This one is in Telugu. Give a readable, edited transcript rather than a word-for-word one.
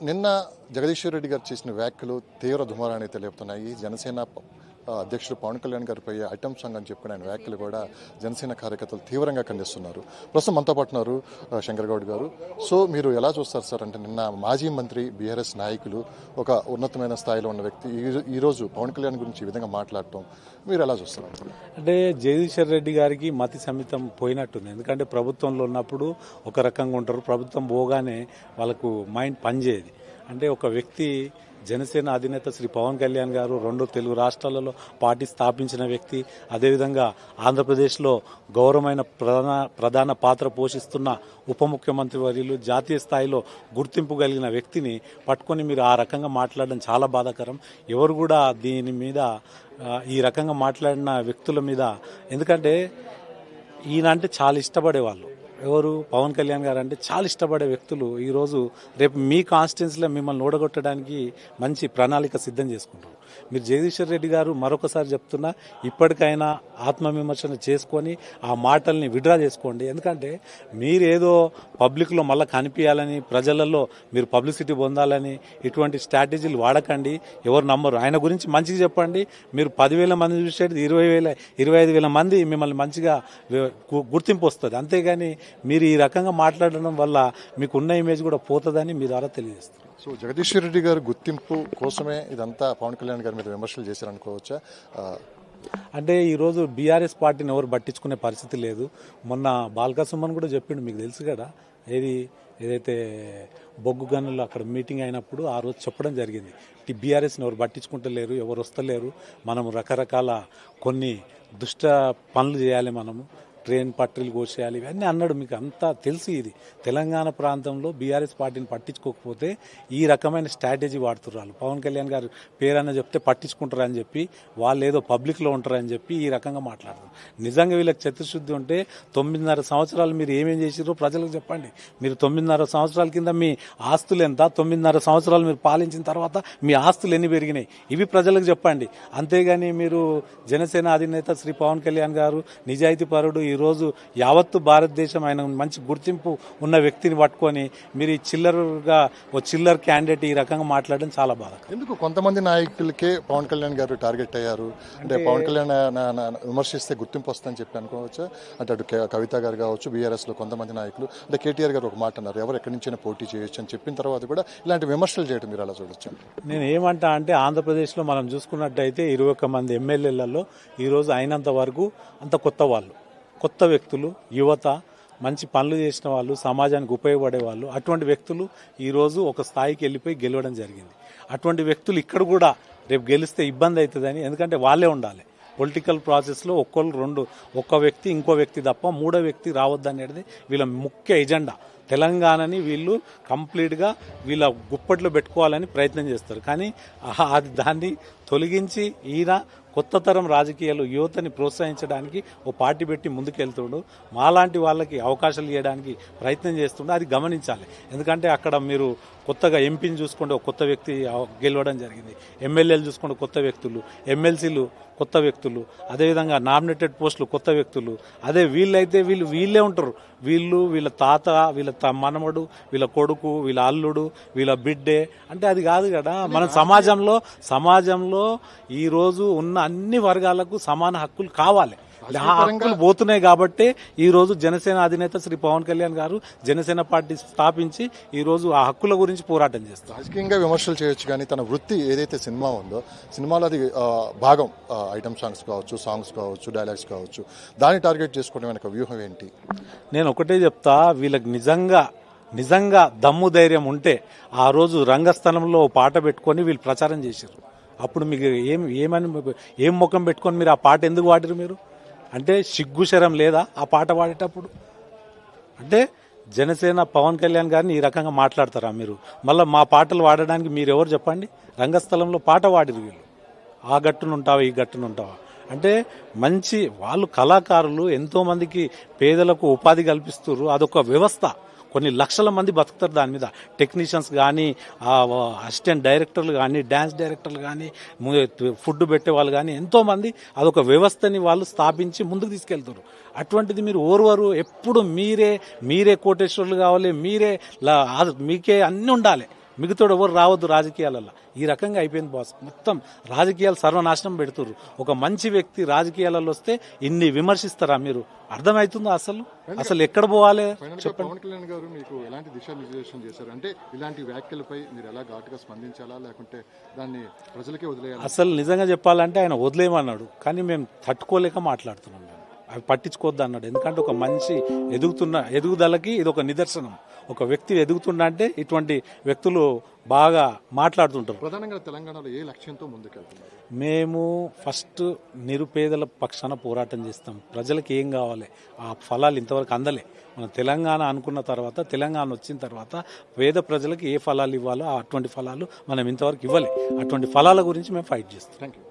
నిన్న జగదీశ్వర్ రెడ్డి గారు చేసిన వ్యాఖ్యలు తీవ్ర దుమారాన్ని తెలియపుతున్నాయి. జనసేన అధ్యక్షుడు పవన్ కళ్యాణ్ గారిపై ఐటమ్ సాంగ్ అని చెప్పుకునే ఆయన వ్యాఖ్యలు కూడా జనసేన కార్యకర్తలు తీవ్రంగా ఖండిస్తున్నారు. ప్రస్తుతం మనతో పాటు ఉన్నారు శంకర్ గౌడ్ గారు. సో మీరు ఎలా చూస్తారు సార్? అంటే నిన్న మాజీ మంత్రి, బీఆర్ఎస్ నాయకులు, ఒక ఉన్నతమైన స్థాయిలో ఉన్న వ్యక్తి ఈరోజు పవన్ కళ్యాణ్ గురించి ఈ విధంగా మాట్లాడటం మీరు ఎలా చూస్తారు? అంటే జగదీశ్వర్ రెడ్డి గారికి మతి సమితం పోయినట్టుంది. ఎందుకంటే ప్రభుత్వంలో ఉన్నప్పుడు ఒక రకంగా ఉంటారు, ప్రభుత్వం పోగానే వాళ్ళకు మైండ్ పనిచేయదు. అంటే ఒక వ్యక్తి జనసేన అధినేత శ్రీ పవన్ కళ్యాణ్ గారు 2 తెలుగు రాష్ట్రాలలో పార్టీ స్థాపించిన వ్యక్తి, అదేవిధంగా ఆంధ్రప్రదేశ్లో గౌరవమైన ప్రధాన పాత్ర పోషిస్తున్న ఉప ముఖ్యమంత్రి వర్యులు, జాతీయ స్థాయిలో గుర్తింపు కలిగిన వ్యక్తిని పట్టుకొని మీరు ఆ రకంగా మాట్లాడడం చాలా బాధాకరం. ఎవరు కూడా దీని మీద ఈ రకంగా మాట్లాడిన వ్యక్తుల మీద, ఎందుకంటే ఈయన అంటే చాలా ఇష్టపడేవాళ్ళు. ఎవరు? పవన్ కళ్యాణ్ గారు అంటే చాలా ఇష్టపడే వ్యక్తులు ఈరోజు రేపు మీ కాన్స్టిట్యున్సీలో మిమ్మల్ని ఓడగొట్టడానికి మంచి ప్రణాళిక సిద్ధం చేసుకుంటారు. మీరు జగదీశ్వర్ రెడ్డి గారు మరొకసారి చెప్తున్నా, ఇప్పటికైనా ఆత్మవిమర్శన చేసుకొని ఆ మాటల్ని విడ్రా చేసుకోండి. ఎందుకంటే మీరేదో పబ్లిక్లో మళ్ళీ కనిపించాలని, ప్రజలలో మీరు పబ్లిసిటీ పొందాలని ఇటువంటి స్ట్రాటజీలు వాడకండి. ఎవరు నమ్మరు. ఆయన గురించి మంచిగా చెప్పండి. మీరు 10,000 మంది చూసేది 25,000 మంది మిమ్మల్ని మంచిగా గుర్తింపు వస్తుంది. అంతేగాని మీరు ఈ రకంగా మాట్లాడడం వల్ల మీకున్న ఇమేజ్ కూడా పోతుందని మీ ద్వారా తెలియజేస్తారు. సో జగదీశ్వర్ రెడ్డి గారి గుర్తింపు కోసమే ఇదంతా పవన్ కళ్యాణ్ గారి మీద విమర్శలు చేశారనుకోవచ్చా? అంటే ఈరోజు బీఆర్ఎస్ పార్టీని ఎవరు పట్టించుకునే పరిస్థితి లేదు. మొన్న బాల్కా సుమన్ కూడా చెప్పిండు, మీకు తెలుసు కదా, ఏదైతే బొగ్గు గనులు అక్కడ మీటింగ్ అయినప్పుడు ఆ రోజు చెప్పడం జరిగింది. బీఆర్ఎస్ని ఎవరు పట్టించుకుంటలేరు, ఎవరు వస్తలేరు, మనము రకరకాల కొన్ని దుష్ట పనులు చేయాలి, మనము ట్రైన్ పట్టీలు కోసేయాలి, ఇవన్నీ అన్నాడు. మీకు అంతా తెలిసి ఇది తెలంగాణ ప్రాంతంలో బీఆర్ఎస్ పార్టీని పట్టించుకోకపోతే ఈ రకమైన స్ట్రాటజీ వాడుతున్నారు. పవన్ కళ్యాణ్ గారు పేరన్న చెప్తే పట్టించుకుంటారని చెప్పి, వాళ్ళు ఏదో పబ్లిక్లో ఉంటారని చెప్పి ఈ రకంగా మాట్లాడతారు. నిజంగా వీళ్ళకి చిత్తశుద్ధి ఉంటే 9.5 సంవత్సరాలు మీరు ఏమేం చేసిరో ప్రజలకు చెప్పండి. మీరు 9.5 సంవత్సరాల కింద మీ ఆస్తులు ఎంత, 9.5 సంవత్సరాలు మీరు పాలించిన తర్వాత మీ ఆస్తులు ఎన్ని పెరిగినాయి, ఇవి ప్రజలకు చెప్పండి. అంతేగాని మీరు జనసేన అధినేత శ్రీ పవన్ కళ్యాణ్ గారు నిజాయితీ పరుడు, ఈరోజు యావత్తు భారతదేశం ఆయన మంచి గుర్తింపు ఉన్న వ్యక్తిని పట్టుకొని మీరు ఈ చిల్లర్ క్యాండిడేట్ ఈ రకంగా మాట్లాడడం చాలా బాధ. ఎందుకు కొంతమంది నాయకులకే పవన్ కళ్యాణ్ గారు టార్గెట్ అయ్యారు? అంటే పవన్ కళ్యాణ్ విమర్శిస్తే గుర్తింపు వస్తుందని చెప్పి అనుకోవచ్చా? అంటే అటు కవిత గారు కావచ్చు, బీఆర్ఎస్లో కొంతమంది నాయకులు, అంటే కేటీఆర్ గారు ఒక మాట అన్నారు, ఎవరు ఎక్కడి నుంచైనా పోటీ చేయొచ్చు అని చెప్పిన తర్వాత కూడా ఇలాంటి విమర్శలు చేయడం మీరు అలా చూడొచ్చు? నేను ఏమంటా అంటే, ఆంధ్రప్రదేశ్లో మనం చూసుకున్నట్టయితే 21 మంది ఎమ్మెల్యేలలో ఈరోజు అయినంత వరకు అంత కొత్త వ్యక్తులు, యువత, మంచి పనులు చేసిన వాళ్ళు, సమాజానికి ఉపయోగపడే వాళ్ళు, అటువంటి వ్యక్తులు ఈరోజు ఒక స్థాయికి వెళ్ళిపోయి గెలవడం జరిగింది. అటువంటి వ్యక్తులు ఇక్కడ కూడా రేపు గెలిస్తే ఇబ్బంది అవుతుందని, ఎందుకంటే వాళ్ళే ఉండాలి పొలిటికల్ ప్రాసెస్లో. ఒక్క వ్యక్తి ఇంకో వ్యక్తి తప్ప మూడో వ్యక్తి రావద్దనేది వీళ్ళ ముఖ్య ఎజెండా. తెలంగాణని వీళ్ళు కంప్లీట్గా వీళ్ళ గుప్పట్లో పెట్టుకోవాలని ప్రయత్నం చేస్తారు. కానీ దాన్ని తొలగించి ఈయన కొత్త తరం రాజకీయాలు, యువతని ప్రోత్సహించడానికి ఓ పార్టీ పెట్టి ముందుకెళ్తుండు. మాలాంటి వాళ్ళకి అవకాశాలు ఇవ్వడానికి ప్రయత్నం చేస్తుండే, అది గమనించాలి. ఎందుకంటే అక్కడ మీరు కొత్తగా ఎంపీని చూసుకుంటే ఒక కొత్త వ్యక్తి గెలవడం జరిగింది, ఎమ్మెల్యేలు చూసుకుంటే కొత్త వ్యక్తులు, ఎమ్మెల్సీలు కొత్త వ్యక్తులు, అదేవిధంగా నామినేటెడ్ పోస్టులు కొత్త వ్యక్తులు. అదే వీళ్ళైతే వీళ్ళే ఉంటారు. వీళ్ళ తాత, వీళ్ళ మనమడు, వీళ్ళ కొడుకు, వీళ్ళ అల్లుడు, వీళ్ళ బిడ్డే, అంటే అది కాదు కదా. మన సమాజంలో ఈరోజు ఉన్న అన్ని వర్గాలకు సమాన హక్కులు కావాలి. ఆ హక్కులు పోతున్నాయి కాబట్టి ఈరోజు జనసేన అధినేత శ్రీ పవన్ కళ్యాణ్ గారు జనసేన పార్టీ స్థాపించి ఈరోజు ఆ హక్కుల గురించి పోరాటం చేస్తారు. రాజకీయంగా విమర్శలు చేయొచ్చు, కానీ తన వృత్తి ఏదైతే సినిమా ఉందో, సినిమాలో అది భాగం, ఐటమ్ సాంగ్స్ కావచ్చు, డైలాగ్స్ కావచ్చు, దాన్ని టార్గెట్ చేసుకోవడం వెనక వ్యూహం ఏంటి? నేను ఒకటే చెప్తా, వీళ్ళకి నిజంగా దమ్ము ధైర్యం ఉంటే ఆ రోజు రంగస్థలంలో పాట పెట్టుకొని వీళ్ళు ప్రచారం చేశారు. అప్పుడు మీకు ఏం ముఖం పెట్టుకొని మీరు ఆ పాట ఎందుకు వాడారు? మీరు అంటే సిగ్గుశరం లేదా ఆ పాట పాడేటప్పుడు? అంటే జనసేన పవన్ కళ్యాణ్ గారిని ఈ రకంగా మాట్లాడతారా మీరు? మళ్ళీ మా పాటలు వాడడానికి మీరెవరు చెప్పండి? రంగస్థలంలో పాట వాడిరు వీళ్ళు. ఆ గట్టునుంటావా, ఈ గట్టునుంటావా అంటే మంచి వాళ్ళు కళాకారులు, ఎంతోమందికి పేదలకు ఉపాధి కల్పిస్తున్నారు. అదొక వ్యవస్థ. కొన్ని లక్షల మంది బతుకుతారు దాని మీద. టెక్నీషియన్స్ కానీ, అసిస్టెంట్ డైరెక్టర్లు కానీ, డ్యాన్స్ డైరెక్టర్లు కానీ, ఫుడ్ పెట్టే వాళ్ళు కానీ, ఎంతోమంది అదొక వ్యవస్థని వాళ్ళు స్థాపించి ముందుకు తీసుకెళ్తారు. అటువంటిది మీరు ఓర్వరు. ఎప్పుడు మీరే కోటేశ్వర్లు కావాలి, మీకే అన్నీ ఉండాలి. మిగతాడు ఎవరు రావద్దు రాజకీయాలలో. ఈ రకంగా అయిపోయింది బాస్. మొత్తం రాజకీయాలు సర్వనాశనం పెడుతుర్రు. ఒక మంచి వ్యక్తి రాజకీయాలలో వస్తే ఇన్ని విమర్శిస్తారా మీరు? అర్థమవుతుందా అసలు ఎక్కడ పోవాలి? పవన్ కళ్యాణ్ గారు మీకు ఎలాంటి దిశానిర్దేశం చేశారు? అంటే ఇలాంటి వ్యాఖ్యలపై మీరు ఎలా ఘాటుగా స్పందించాలా, లేకుంటే దాన్ని ప్రజలకే వదిలేయాలి? అసలు నిజంగా చెప్పాలంటే ఆయన వదిలేయమన్నాడు, కానీ మేము తట్టుకోలేక మాట్లాడుతున్నాం. మేము అవి పట్టించుకోవద్దు అన్నాడు. ఎందుకంటే ఒక మనిషి ఎదుగుదలకి ఇది ఒక నిదర్శనం. ఒక వ్యక్తి ఎదుగుతున్నా అంటే ఇటువంటి వ్యక్తులు బాగా మాట్లాడుతుంటారు. ప్రధానంగా తెలంగాణలో ఏ లక్ష్యంతో ముందుకెళ్తున్నారు? మేము ఫస్ట్ నిరుపేదల పక్షాన పోరాటం చేస్తాం. ప్రజలకు ఏం కావాలి, ఆ ఫలాలు ఇంతవరకు అందలే. మన తెలంగాణ అనుకున్న తర్వాత, తెలంగాణ వచ్చిన తర్వాత పేద ప్రజలకు ఏ ఫలాలు ఇవ్వాలో అటువంటి ఫలాలు మనం ఇంతవరకు ఇవ్వలే. అటువంటి ఫలాల గురించి మేము ఫైట్ చేస్తాం. Thank you.